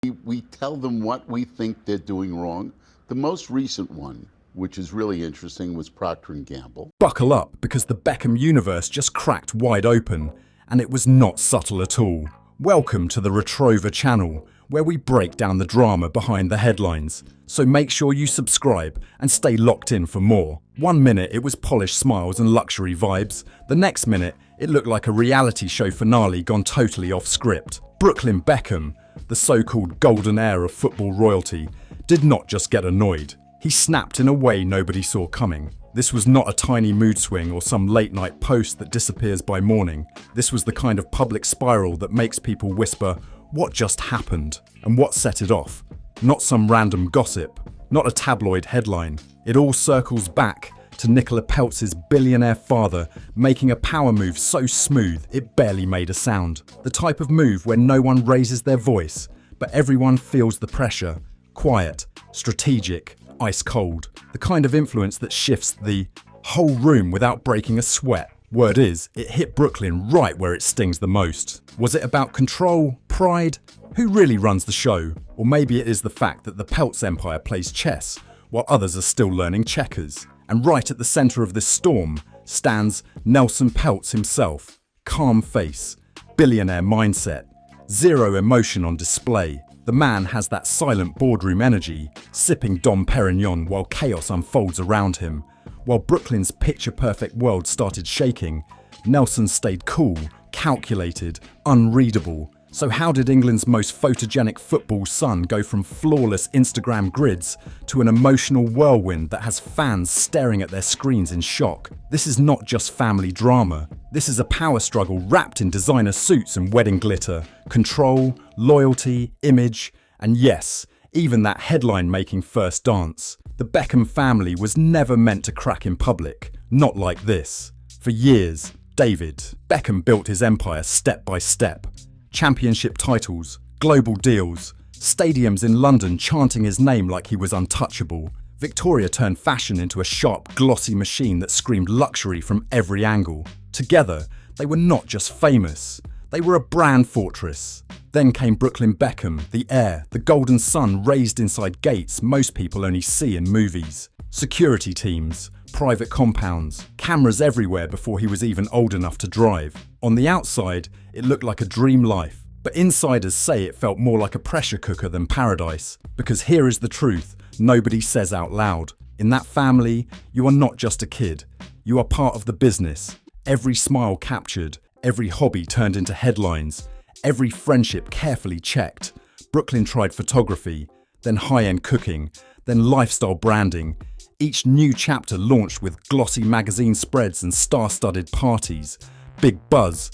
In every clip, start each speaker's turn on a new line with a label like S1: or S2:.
S1: We tell them what we think they're doing wrong. The most recent one, which is really interesting, was Procter & Gamble.
S2: Buckle up, because the Beckham universe just cracked wide open, and it was not subtle at all. Welcome to the Retrover channel, where we break down the drama behind the headlines. So make sure you subscribe and stay locked in for more. 1 minute it was polished smiles and luxury vibes. The next minute it looked like a reality show finale gone totally off script. Brooklyn Beckham, the so-called golden heir of football royalty, did not just get annoyed. He snapped in a way nobody saw coming. This was not a tiny mood swing or some late-night post that disappears by morning. This was the kind of public spiral that makes people whisper, "What just happened?" And what set it off? Not some random gossip, not a tabloid headline. It all circles back to Nicola Peltz's billionaire father making a power move so smooth it barely made a sound. The type of move where no one raises their voice, but everyone feels the pressure. Quiet, strategic, ice cold. The kind of influence that shifts the whole room without breaking a sweat. Word is, it hit Brooklyn right where it stings the most. Was it about control, pride? Who really runs the show? Or maybe it is the fact that the Peltz empire plays chess, while others are still learning checkers. And right at the center of this storm stands Nelson Peltz himself. Calm face, billionaire mindset, zero emotion on display. The man has that silent boardroom energy, sipping Dom Perignon while chaos unfolds around him. While Brooklyn's picture-perfect world started shaking, Nelson stayed cool, calculated, unreadable. So how did England's most photogenic football son go from flawless Instagram grids to an emotional whirlwind that has fans staring at their screens in shock? This is not just family drama. This is a power struggle wrapped in designer suits and wedding glitter, control, loyalty, image, and yes, even that headline-making first dance. The Beckham family was never meant to crack in public, not like this. For years, David Beckham built his empire step by step. Championship titles, global deals, stadiums in London chanting his name like he was untouchable. Victoria turned fashion into a sharp, glossy machine that screamed luxury from every angle. Together, they were not just famous, they were a brand fortress. Then came Brooklyn Beckham, the heir, the golden son raised inside gates most people only see in movies. Security teams, private compounds, cameras everywhere before he was even old enough to drive. On the outside, it looked like a dream life, but insiders say it felt more like a pressure cooker than paradise. Because here is the truth nobody says out loud. In that family, you are not just a kid, you are part of the business. Every smile captured, every hobby turned into headlines, every friendship carefully checked. Brooklyn tried photography, then high-end cooking, then lifestyle branding. Each new chapter launched with glossy magazine spreads and star-studded parties. Big buzz,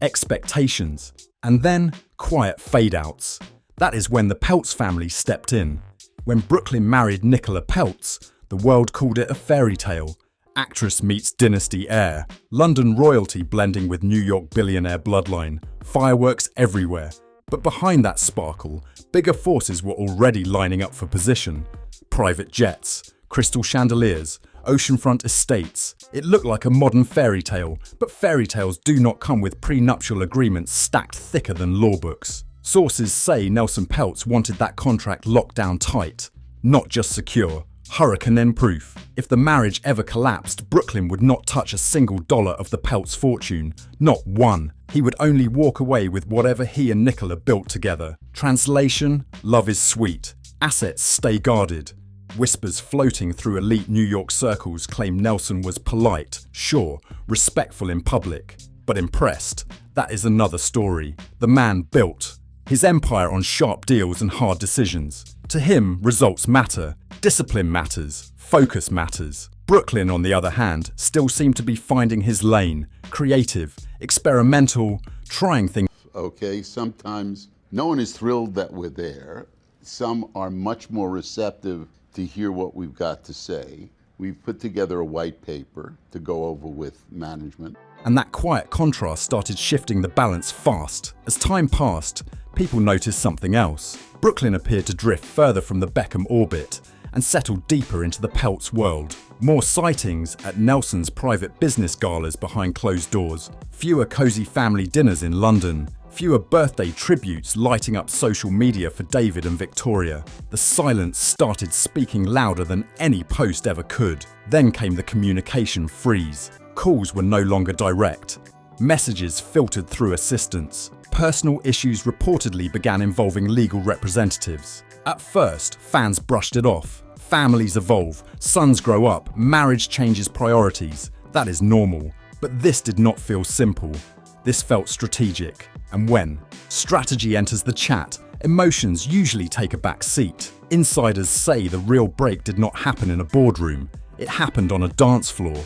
S2: expectations, and then quiet fade-outs. That is when the Peltz family stepped in. When Brooklyn married Nicola Peltz, the world called it a fairy tale. Actress meets dynasty heir. London royalty blending with New York billionaire bloodline. Fireworks everywhere. But behind that sparkle, bigger forces were already lining up for position. Private jets, crystal chandeliers, oceanfront estates. It looked like a modern fairy tale, but fairy tales do not come with prenuptial agreements stacked thicker than law books. Sources say Nelson Peltz wanted that contract locked down tight, not just secure, hurricane-proof. If the marriage ever collapsed, Brooklyn would not touch a single dollar of the Peltz fortune, not one. He would only walk away with whatever he and Nicola built together. Translation: love is sweet, assets stay guarded. Whispers floating through elite New York circles claim Nelson was polite, sure, respectful in public, but impressed. That is another story. The man built his empire on sharp deals and hard decisions. To him, results matter, discipline matters, focus matters. Brooklyn, on the other hand, still seemed to be finding his lane, creative, experimental, trying things.
S1: Okay, sometimes no one is thrilled that we're there. Some are much more receptive to hear what we've got to say. We've put together a white paper to go over with management.
S2: And that quiet contrast started shifting the balance fast. As time passed, people noticed something else. Brooklyn appeared to drift further from the Beckham orbit and settled deeper into the Peltz world. More sightings at Nelson's private business galas behind closed doors, fewer cozy family dinners in London, Fewer birthday tributes lighting up social media for David and Victoria. The silence started speaking louder than any post ever could. Then came the communication freeze. Calls were no longer direct. Messages filtered through assistants. Personal issues reportedly began involving legal representatives. At first, fans brushed it off. Families evolve, sons grow up, marriage changes priorities. That is normal. But this did not feel simple. This felt strategic. And when strategy enters the chat, emotions usually take a back seat. Insiders say the real break did not happen in a boardroom. It happened on a dance floor.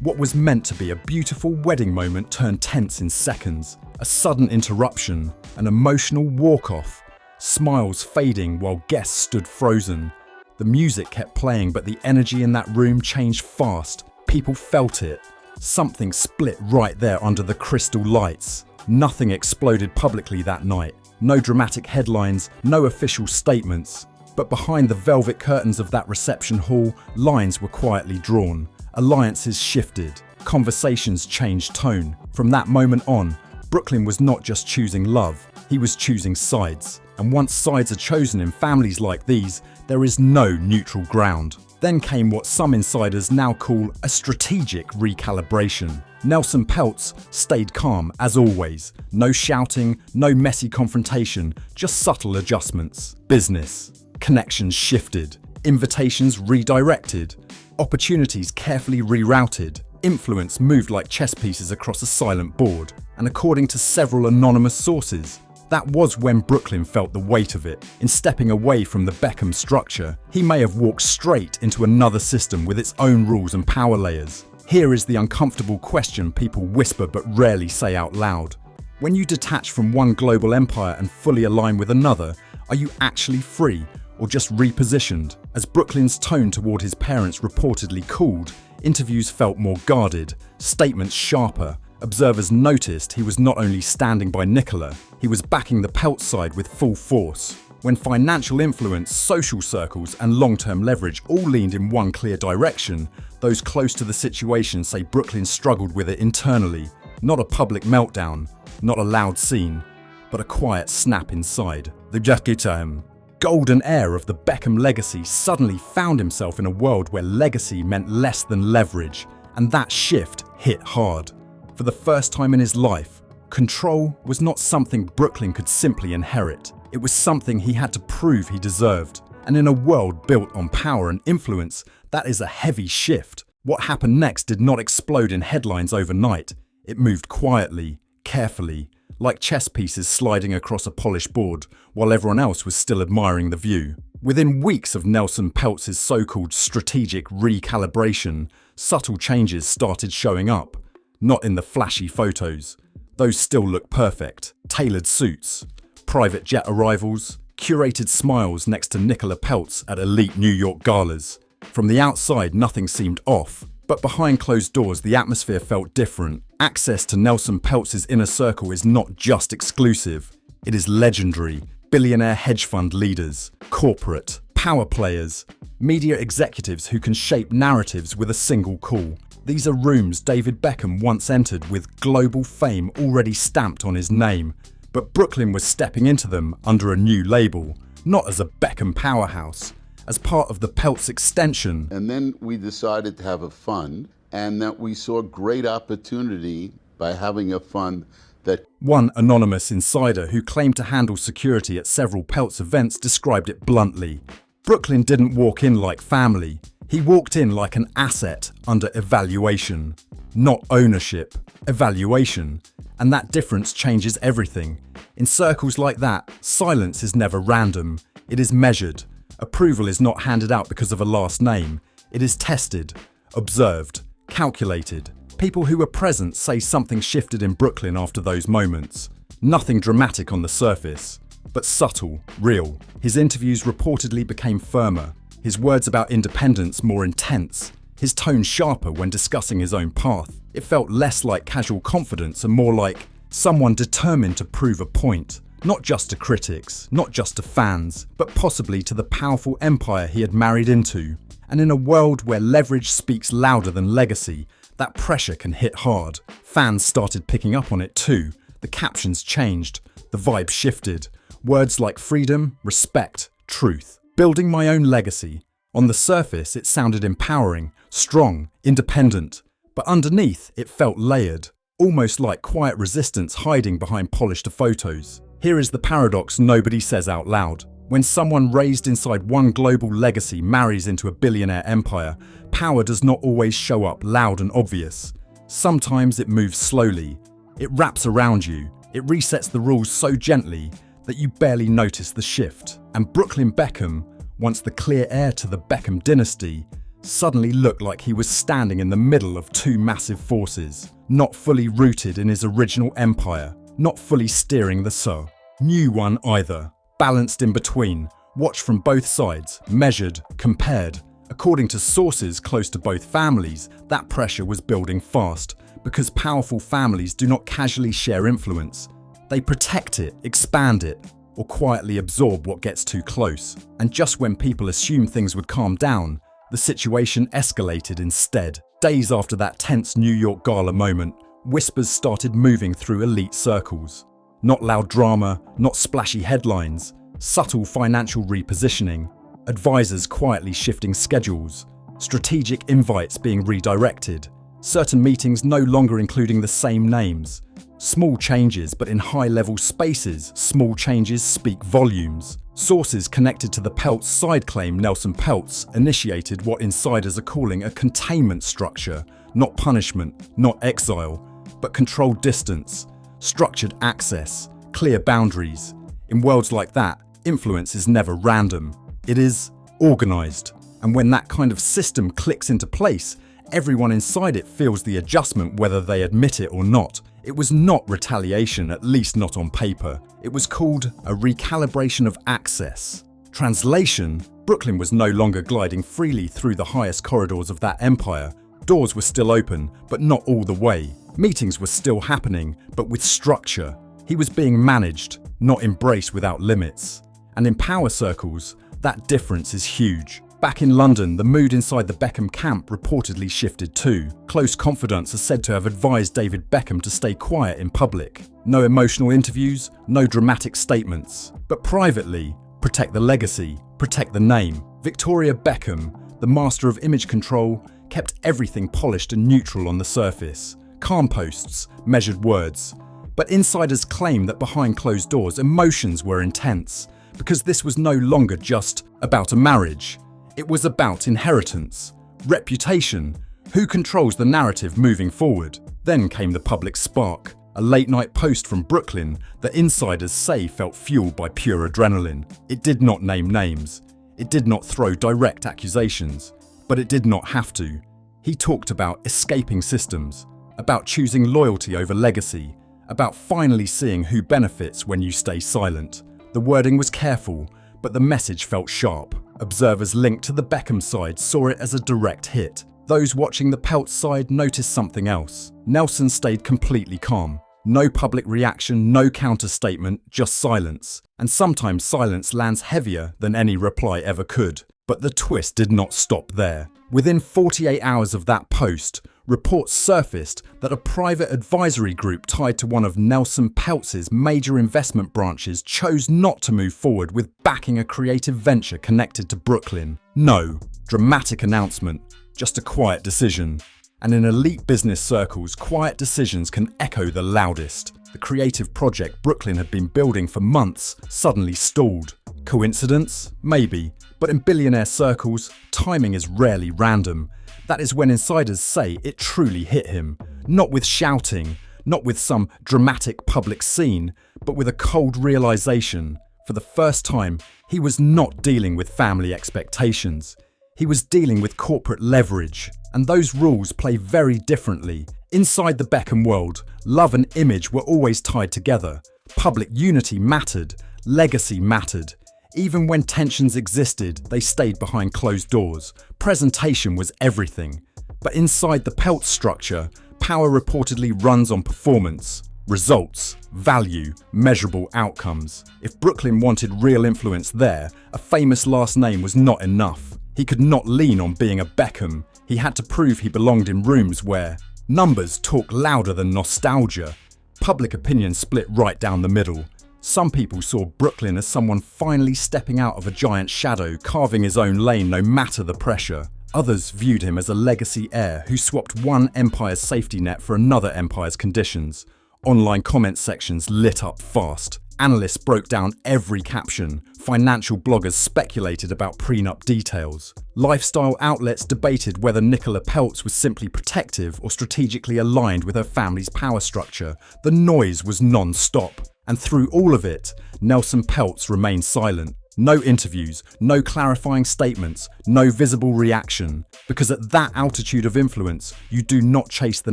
S2: What was meant to be a beautiful wedding moment turned tense in seconds. A sudden interruption, an emotional walk-off. Smiles fading while guests stood frozen. The music kept playing, but the energy in that room changed fast. People felt it. Something split right there under the crystal lights. Nothing exploded publicly that night. No dramatic headlines, no official statements. But behind the velvet curtains of that reception hall, lines were quietly drawn. Alliances shifted. Conversations changed tone. From that moment on, Brooklyn was not just choosing love, he was choosing sides. And once sides are chosen in families like these, there is no neutral ground. Then came what some insiders now call a strategic recalibration. Nelson Peltz stayed calm as always. No shouting, no messy confrontation, just subtle adjustments. Business. Connections shifted. Invitations redirected. Opportunities carefully rerouted. Influence moved like chess pieces across a silent board. And according to several anonymous sources, that was when Brooklyn felt the weight of it. In stepping away from the Beckham structure, he may have walked straight into another system with its own rules and power layers. Here is the uncomfortable question people whisper but rarely say out loud. When you detach from one global empire and fully align with another, are you actually free or just repositioned? As Brooklyn's tone toward his parents reportedly cooled, interviews felt more guarded, statements sharper. Observers noticed he was not only standing by Nicola, he was backing the Peltz side with full force. When financial influence, social circles, and long-term leverage all leaned in one clear direction, those close to the situation say Brooklyn struggled with it internally. Not a public meltdown, not a loud scene, but a quiet snap inside. The golden heir of the Beckham legacy suddenly found himself in a world where legacy meant less than leverage, and that shift hit hard. For the first time in his life, control was not something Brooklyn could simply inherit. It was something he had to prove he deserved. And in a world built on power and influence, that is a heavy shift. What happened next did not explode in headlines overnight. It moved quietly, carefully, like chess pieces sliding across a polished board, while everyone else was still admiring the view. Within weeks of Nelson Peltz's so-called strategic recalibration, subtle changes started showing up. Not in the flashy photos. Those still look perfect. Tailored suits, private jet arrivals, curated smiles next to Nicola Peltz at elite New York galas. From the outside, nothing seemed off. But behind closed doors, the atmosphere felt different. Access to Nelson Peltz's inner circle is not just exclusive. It is legendary. Billionaire hedge fund leaders, corporate, power players, media executives who can shape narratives with a single call. These are rooms David Beckham once entered with global fame already stamped on his name. But Brooklyn was stepping into them under a new label, not as a Beckham powerhouse, as part of the Peltz extension.
S1: And then we decided to have a fund, and that we saw great opportunity by having a fund that...
S2: One anonymous insider who claimed to handle security at several Peltz events described it bluntly. Brooklyn didn't walk in like family. He walked in like an asset under evaluation. Not ownership, evaluation. And that difference changes everything. In circles like that, silence is never random. It is measured. Approval is not handed out because of a last name. It is tested, observed, calculated. People who were present say something shifted in Brooklyn after those moments. Nothing dramatic on the surface, but subtle, real. His interviews reportedly became firmer. His words about independence more intense. His tone sharper when discussing his own path. It felt less like casual confidence and more like someone determined to prove a point. Not just to critics, not just to fans, but possibly to the powerful empire he had married into. And in a world where leverage speaks louder than legacy, that pressure can hit hard. Fans started picking up on it too. The captions changed. The vibe shifted. Words like freedom, respect, truth. Building my own legacy. On the surface, it sounded empowering, strong, independent. But underneath, it felt layered, almost like quiet resistance hiding behind polished photos. Here is the paradox nobody says out loud. When someone raised inside one global legacy marries into a billionaire empire, power does not always show up loud and obvious. Sometimes it moves slowly. It wraps around you. It resets the rules so gently that you barely notice the shift. And Brooklyn Beckham, once the clear heir to the Beckham dynasty, suddenly looked like he was standing in the middle of two massive forces, not fully rooted in his original empire, not fully steering the new one either. Balanced in between, watched from both sides, measured, compared. According to sources close to both families, that pressure was building fast, because powerful families do not casually share influence. They protect it, expand it, or quietly absorb what gets too close. And just when people assumed things would calm down, the situation escalated instead. Days after that tense New York gala moment, whispers started moving through elite circles. Not loud drama, not splashy headlines, subtle financial repositioning, advisors quietly shifting schedules, strategic invites being redirected, certain meetings no longer including the same names. Small changes, but in high-level spaces, small changes speak volumes. Sources connected to the Peltz side claim Nelson Peltz initiated what insiders are calling a containment structure, not punishment, not exile, but controlled distance. Structured access, clear boundaries. In worlds like that, influence is never random. It is organized. And when that kind of system clicks into place, everyone inside it feels the adjustment whether they admit it or not. It was not retaliation, at least not on paper. It was called a recalibration of access. Translation: Brooklyn was no longer gliding freely through the highest corridors of that empire. Doors were still open, but not all the way. Meetings were still happening, but with structure. He was being managed, not embraced without limits. And in power circles, that difference is huge. Back in London, the mood inside the Beckham camp reportedly shifted too. Close confidants are said to have advised David Beckham to stay quiet in public. No emotional interviews, no dramatic statements. But privately, protect the legacy, protect the name. Victoria Beckham, the master of image control, kept everything polished and neutral on the surface. Calm posts, measured words. But insiders claim that behind closed doors, emotions were intense, because this was no longer just about a marriage. It was about inheritance, reputation, who controls the narrative moving forward. Then came the public spark, a late-night post from Brooklyn that insiders say felt fueled by pure adrenaline. It did not name names. It did not throw direct accusations, but it did not have to. He talked about escaping systems, about choosing loyalty over legacy, about finally seeing who benefits when you stay silent. The wording was careful, but the message felt sharp. Observers linked to the Beckham side saw it as a direct hit. Those watching the Peltz side noticed something else. Nelson stayed completely calm. No public reaction, no counter-statement, just silence. And sometimes silence lands heavier than any reply ever could. But the twist did not stop there. Within 48 hours of that post, reports surfaced that a private advisory group tied to one of Nelson Peltz's major investment branches chose not to move forward with backing a creative venture connected to Brooklyn. No dramatic announcement, just a quiet decision. And in elite business circles, quiet decisions can echo the loudest. The creative project Brooklyn had been building for months suddenly stalled. Coincidence? Maybe. But in billionaire circles, timing is rarely random. That is when insiders say it truly hit him. Not with shouting, not with some dramatic public scene, but with a cold realization. For the first time, he was not dealing with family expectations. He was dealing with corporate leverage. And those rules play very differently. Inside the Beckham world, love and image were always tied together. Public unity mattered. Legacy mattered. Even when tensions existed, they stayed behind closed doors. Presentation was everything. But inside the Peltz structure, power reportedly runs on performance, results, value, measurable outcomes. If Brooklyn wanted real influence there, a famous last name was not enough. He could not lean on being a Beckham. He had to prove he belonged in rooms where numbers talk louder than nostalgia. Public opinion split right down the middle. Some people saw Brooklyn as someone finally stepping out of a giant shadow, carving his own lane no matter the pressure. Others viewed him as a legacy heir who swapped one empire's safety net for another empire's conditions. Online comment sections lit up fast. Analysts broke down every caption. Financial bloggers speculated about prenup details. Lifestyle outlets debated whether Nicola Peltz was simply protective or strategically aligned with her family's power structure. The noise was non-stop. And through all of it, Nelson Peltz remained silent. No interviews, no clarifying statements, no visible reaction. Because at that altitude of influence, you do not chase the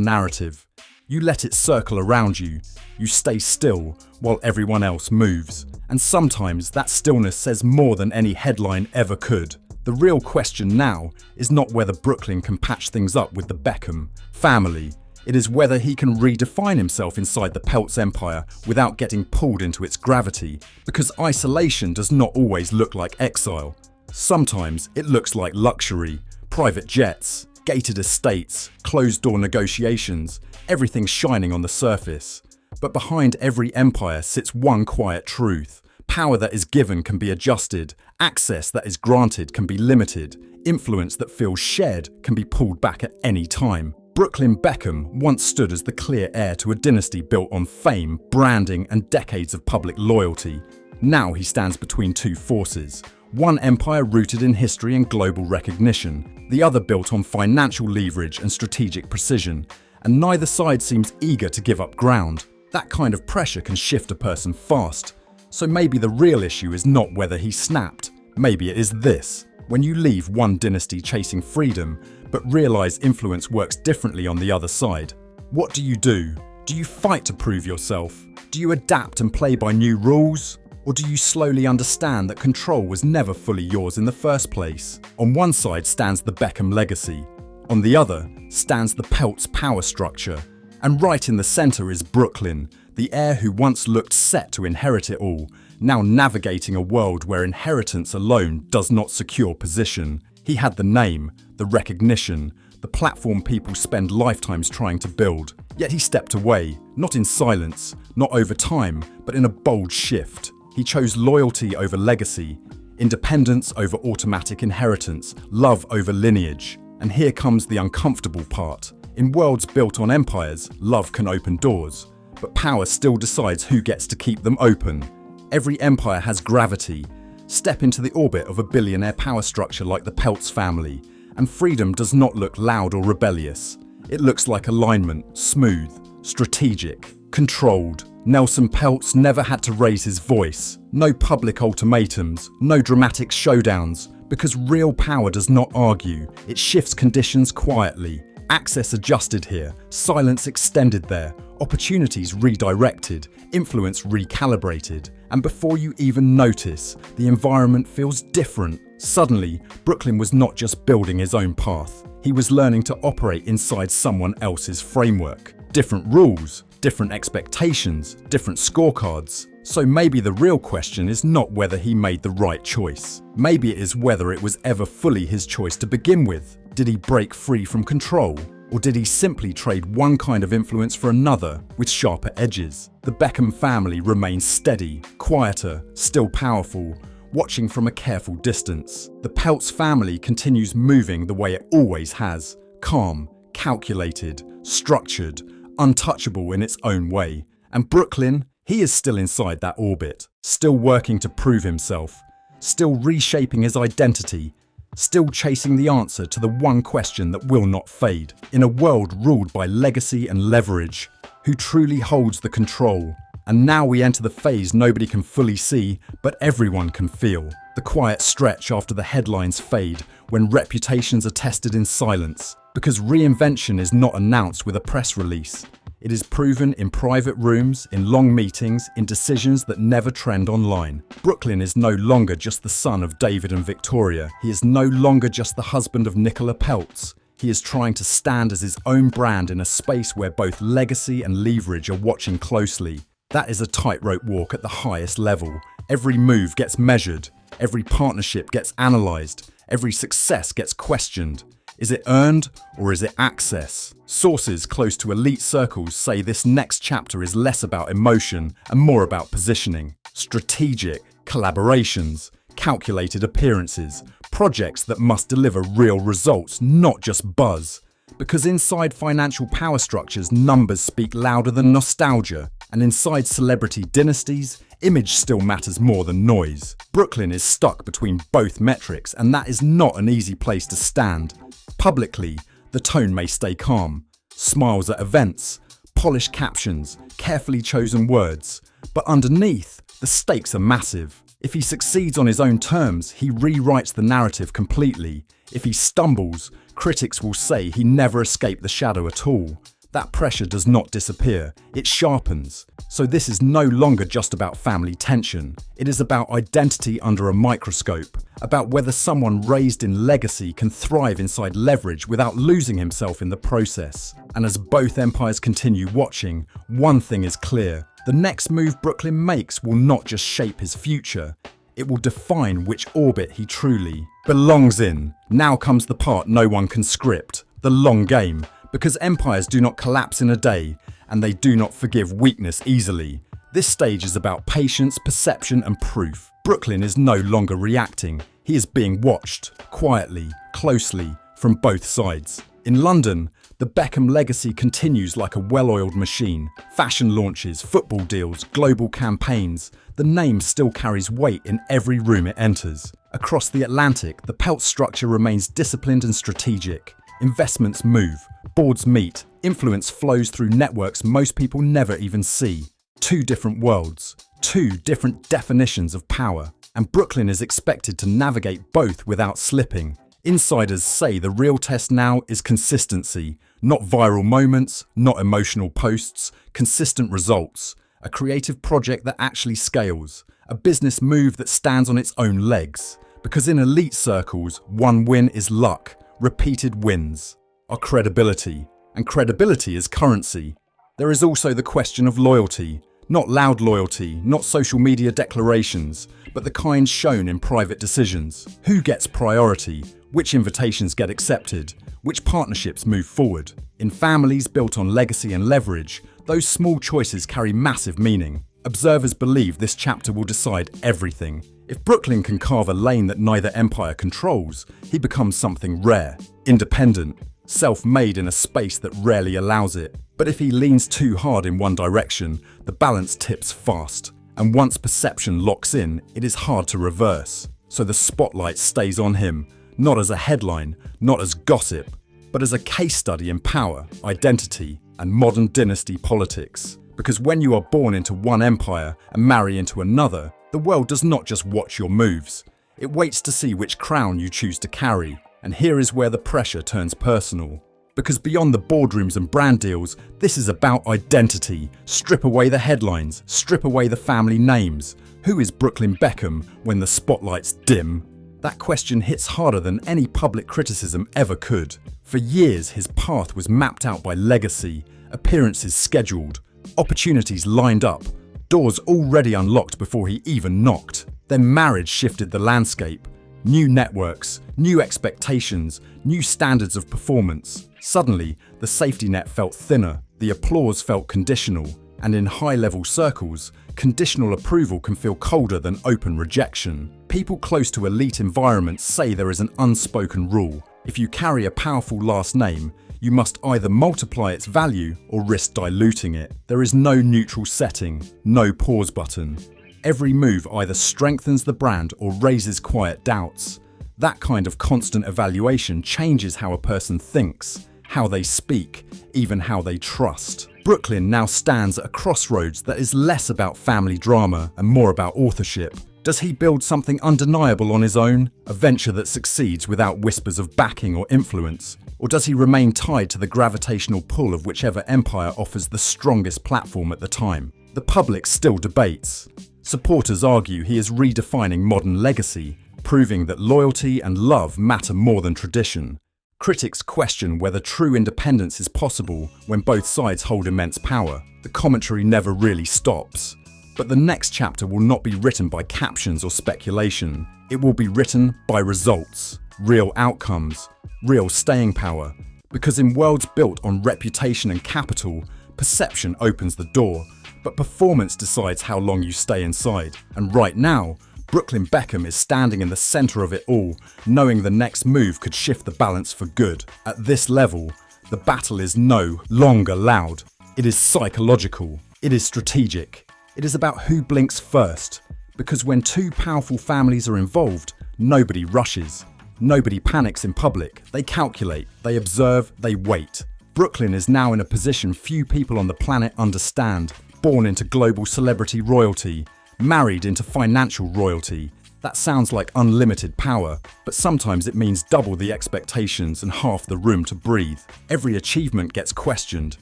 S2: narrative. You let it circle around you. You stay still while everyone else moves. And sometimes that stillness says more than any headline ever could. The real question now is not whether Brooklyn can patch things up with the Beckham family. It is whether he can redefine himself inside the Peltz empire without getting pulled into its gravity. Because isolation does not always look like exile. Sometimes it looks like luxury, private jets, gated estates, closed-door negotiations, everything shining on the surface. But behind every empire sits one quiet truth. Power that is given can be adjusted. Access that is granted can be limited. Influence that feels shared can be pulled back at any time. Brooklyn Beckham once stood as the clear heir to a dynasty built on fame, branding, and decades of public loyalty. Now he stands between two forces. One empire rooted in history and global recognition, the other built on financial leverage and strategic precision, and neither side seems eager to give up ground. That kind of pressure can shift a person fast. So maybe the real issue is not whether he snapped. Maybe it is this. When you leave one dynasty chasing freedom, but realize influence works differently on the other side. What do you do? Do you fight to prove yourself? Do you adapt and play by new rules? Or do you slowly understand that control was never fully yours in the first place? On one side stands the Beckham legacy. On the other stands the Peltz power structure. And right in the center is Brooklyn, the heir who once looked set to inherit it all, now navigating a world where inheritance alone does not secure position. He had the name, the recognition, the platform people spend lifetimes trying to build. Yet he stepped away, not in silence, not over time, but in a bold shift. He chose loyalty over legacy, independence over automatic inheritance, love over lineage. And here comes the uncomfortable part. In worlds built on empires, love can open doors, but power still decides who gets to keep them open. Every empire has gravity. Step into the orbit of a billionaire power structure like the Peltz family, and freedom does not look loud or rebellious. It looks like alignment, smooth, strategic, controlled. Nelson Peltz never had to raise his voice. No public ultimatums, no dramatic showdowns, because real power does not argue. It shifts conditions quietly. Access adjusted here, silence extended there, opportunities redirected, influence recalibrated. And before you even notice, the environment feels different. Suddenly, Brooklyn was not just building his own path. He was learning to operate inside someone else's framework. Different rules, different expectations, different scorecards. So maybe the real question is not whether he made the right choice. Maybe it is whether it was ever fully his choice to begin with. Did he break free from control? Or did he simply trade one kind of influence for another with sharper edges? The Beckham family remains steady, quieter, still powerful, watching from a careful distance. The Peltz family continues moving the way it always has, calm, calculated, structured, untouchable in its own way. And Brooklyn, he is still inside that orbit, still working to prove himself, still reshaping his identity, still chasing the answer to the one question that will not fade. In a world ruled by legacy and leverage, who truly holds the control? And now we enter the phase nobody can fully see, but everyone can feel. The quiet stretch after the headlines fade, when reputations are tested in silence. Because reinvention is not announced with a press release. It is proven in private rooms, in long meetings, in decisions that never trend online. Brooklyn is no longer just the son of David and Victoria. He is no longer just the husband of Nicola Peltz. He is trying to stand as his own brand in a space where both legacy and leverage are watching closely. That is a tightrope walk at the highest level. Every move gets measured. Every partnership gets analysed. Every success gets questioned. Is it earned or is it access? Sources close to elite circles say this next chapter is less about emotion and more about positioning. strategic, collaborations, calculated appearances, projects that must deliver real results, not just buzz. Because inside financial power structures, numbers speak louder than nostalgia, and inside celebrity dynasties, image still matters more than noise. Brooklyn is stuck between both metrics, and that is not an easy place to stand. Publicly, the tone may stay calm. Smiles at events, polished captions, carefully chosen words. But underneath, the stakes are massive. If he succeeds on his own terms, he rewrites the narrative completely. If he stumbles, critics will say he never escaped the shadow at all. That pressure does not disappear, it sharpens. So this is no longer just about family tension. It is about identity under a microscope, about whether someone raised in legacy can thrive inside leverage without losing himself in the process. And as both empires continue watching, one thing is clear. The next move Brooklyn makes will not just shape his future, it will define which orbit he truly belongs in. Now comes the part no one can script, the long game. Because empires do not collapse in a day, and they do not forgive weakness easily. This stage is about patience, perception, and proof. Brooklyn is no longer reacting. He is being watched, quietly, closely, from both sides. In London, the Beckham legacy continues like a well-oiled machine. Fashion launches, football deals, global campaigns. The name still carries weight in every room it enters. Across the Atlantic, the Peltz structure remains disciplined and strategic. Investments move, boards meet, influence flows through networks most people never even see. Two different worlds, two different definitions of power, and Brooklyn is expected to navigate both without slipping. Insiders say the real test now is consistency, not viral moments, not emotional posts, consistent results, a creative project that actually scales, a business move that stands on its own legs. Because in elite circles, one win is luck. Repeated wins are credibility, and credibility is currency. There is also the question of loyalty, not loud loyalty, not social media declarations, but the kind shown in private decisions. Who gets priority? Which invitations get accepted? Which partnerships move forward? In families built on legacy and leverage, those small choices carry massive meaning. Observers believe this chapter will decide everything. If Brooklyn can carve a lane that neither empire controls, he becomes something rare, independent, self-made in a space that rarely allows it. But if he leans too hard in one direction, the balance tips fast. And once perception locks in, it is hard to reverse. So the spotlight stays on him, not as a headline, not as gossip, but as a case study in power, identity, and modern dynasty politics. Because when you are born into one empire and marry into another, the world does not just watch your moves. It waits to see which crown you choose to carry. And here is where the pressure turns personal. Because beyond the boardrooms and brand deals, this is about identity. Strip away the headlines, strip away the family names. Who is Brooklyn Beckham when the spotlights dim? That question hits harder than any public criticism ever could. For years, his path was mapped out by legacy, appearances scheduled, opportunities lined up, doors already unlocked before he even knocked. Then marriage shifted the landscape. New networks, new expectations, new standards of performance. Suddenly, the safety net felt thinner, the applause felt conditional, and in high-level circles, conditional approval can feel colder than open rejection. People close to elite environments say there is an unspoken rule. If you carry a powerful last name, you must either multiply its value or risk diluting it. There is no neutral setting, no pause button. Every move either strengthens the brand or raises quiet doubts. That kind of constant evaluation changes how a person thinks, how they speak, even how they trust. Brooklyn now stands at a crossroads that is less about family drama and more about authorship. Does he build something undeniable on his own, a venture that succeeds without whispers of backing or influence? Or does he remain tied to the gravitational pull of whichever empire offers the strongest platform at the time? The public still debates. Supporters argue he is redefining modern legacy, proving that loyalty and love matter more than tradition. Critics question whether true independence is possible when both sides hold immense power. The commentary never really stops. But the next chapter will not be written by captions or speculation. It will be written by results, real outcomes, real staying power. Because in worlds built on reputation and capital, perception opens the door, but performance decides how long you stay inside. And right now, Brooklyn Beckham is standing in the center of it all, knowing the next move could shift the balance for good. At this level, the battle is no longer loud. It is psychological. It is strategic. It is about who blinks first. Because when two powerful families are involved, nobody rushes. Nobody panics in public. They calculate, they observe, they wait. Brooklyn is now in a position few people on the planet understand. Born into global celebrity royalty, married into financial royalty. That sounds like unlimited power, but sometimes it means double the expectations and half the room to breathe. Every achievement gets questioned,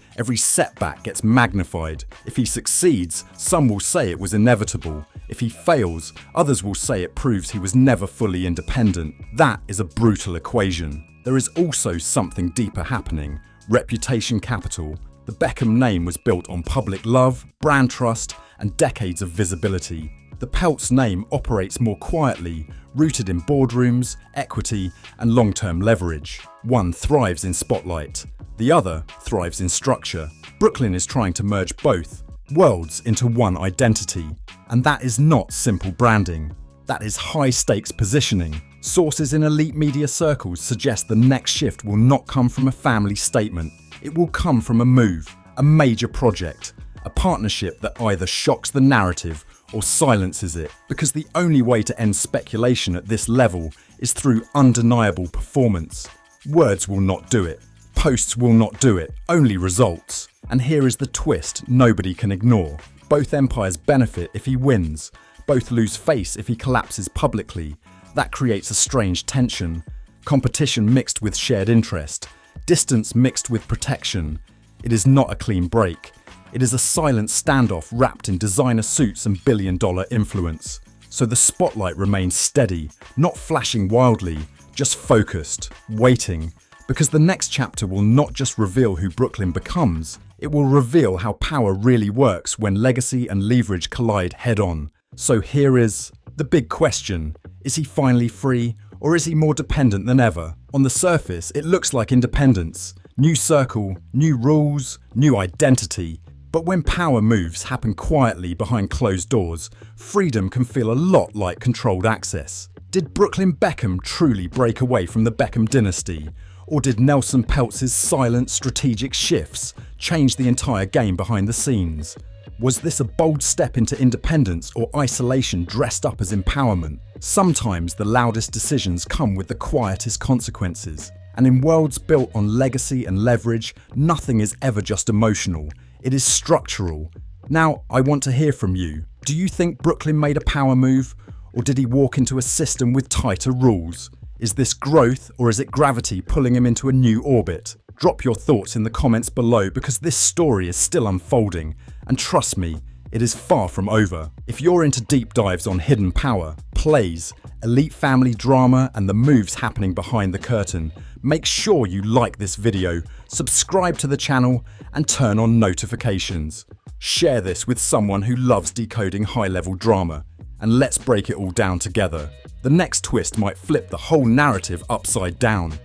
S2: every setback gets magnified. If he succeeds, some will say it was inevitable. If he fails, others will say it proves he was never fully independent. That is a brutal equation. There is also something deeper happening. Reputation capital. The Beckham name was built on public love, brand trust, and decades of visibility. The Peltz name operates more quietly, rooted in boardrooms, equity, and long-term leverage. One thrives in spotlight, the other thrives in structure. Brooklyn is trying to merge both worlds into one identity, and that is not simple branding. That is high-stakes positioning. Sources in elite media circles suggest the next shift will not come from a family statement. It will come from a move, a major project, a partnership that either shocks the narrative or silences it, because the only way to end speculation at this level is through undeniable performance. Words will not do it. Posts will not do it. Only results. And here is the twist nobody can ignore. Both empires benefit if he wins. Both lose face if he collapses publicly. That creates a strange tension. Competition mixed with shared interest. Distance mixed with protection. It is not a clean break. It is a silent standoff wrapped in designer suits and billion-dollar influence. So the spotlight remains steady, not flashing wildly, just focused, waiting. Because the next chapter will not just reveal who Brooklyn becomes, it will reveal how power really works when legacy and leverage collide head-on. So here is the big question. Is he finally free, or is he more dependent than ever? On the surface, it looks like independence. New circle, new rules, new identity. But when power moves happen quietly behind closed doors, freedom can feel a lot like controlled access. Did Brooklyn Beckham truly break away from the Beckham dynasty? Or did Nelson Peltz's silent strategic shifts change the entire game behind the scenes? Was this a bold step into independence or isolation dressed up as empowerment? Sometimes the loudest decisions come with the quietest consequences. And in worlds built on legacy and leverage, nothing is ever just emotional. It is structural. Now, I want to hear from you. Do you think Brooklyn made a power move, or did he walk into a system with tighter rules? Is this growth, or is it gravity pulling him into a new orbit? Drop your thoughts in the comments below, because this story is still unfolding, and trust me, it is far from over. If you're into deep dives on hidden power, plays, elite family drama, and the moves happening behind the curtain, make sure you like this video, subscribe to the channel, and turn on notifications. Share this with someone who loves decoding high-level drama, and let's break it all down together. The next twist might flip the whole narrative upside down.